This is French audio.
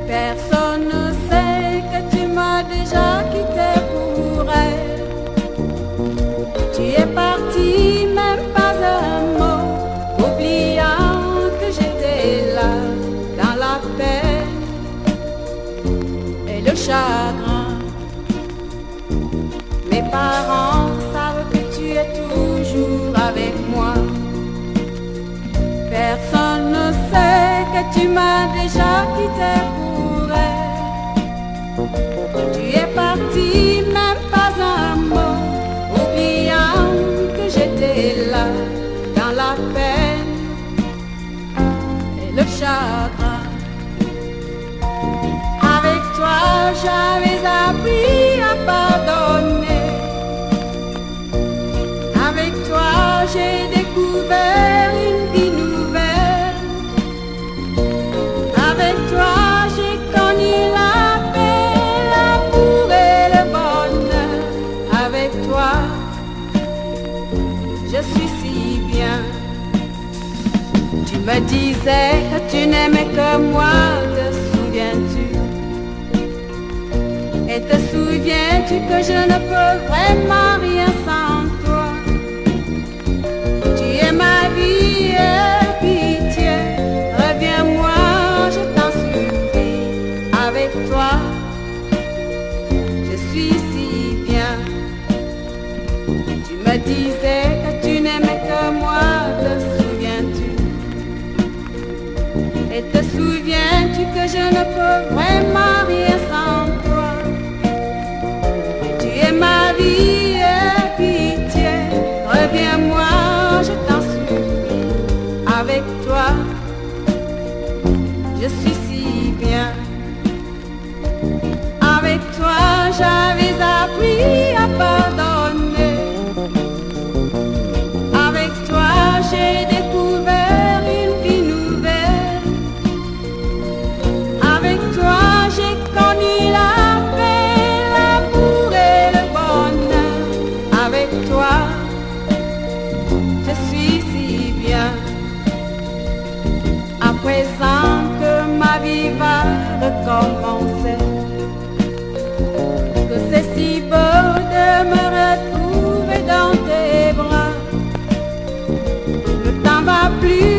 Personne ne sait que tu m'as déjà quitté pour elle. Tu es parti, même pas un mot, oubliant que j'étais là, dans la peine et le chagrin. Mes parents savent que tu es toujours avec moi. Personne ne sait que tu m'as déjà quitté pour elle. Tu es parti, même pas un mot, oubliant que j'étais là, dans la peine et le chagrin. Avec toi, j'avais appris à pardonner. Avec toi, j'ai découvert une vie nouvelle. Avec toi, j'ai connu la paix, l'amour et le bonheur. Avec toi, je suis si bien. Tu me disais que tu n'aimais que moi, te souviens-tu? Et te souviens-tu que je ne peux vraiment rien sans toi? Tu es ma vie et pitié, reviens-moi, je t'en supplie. Avec toi, je suis si bien. Tu me disais que tu n'aimais que moi, te souviens-tu? Et te souviens-tu que je ne peux vraiment rien sans toi? Tu es ma vie et pitié, reviens-moi, je t'en supplie. Avec toi, je suis si bien. Avec toi, j'avais appris à pardonner. Avec toi, j'ai découvert une vie nouvelle. Avec toi, j'ai connu la paix, l'amour et le bonheur. Avec toi, je suis si bien. À présent que ma vie va recommencer, que c'est si beau de me retrouver dans tes bras. Le temps va plus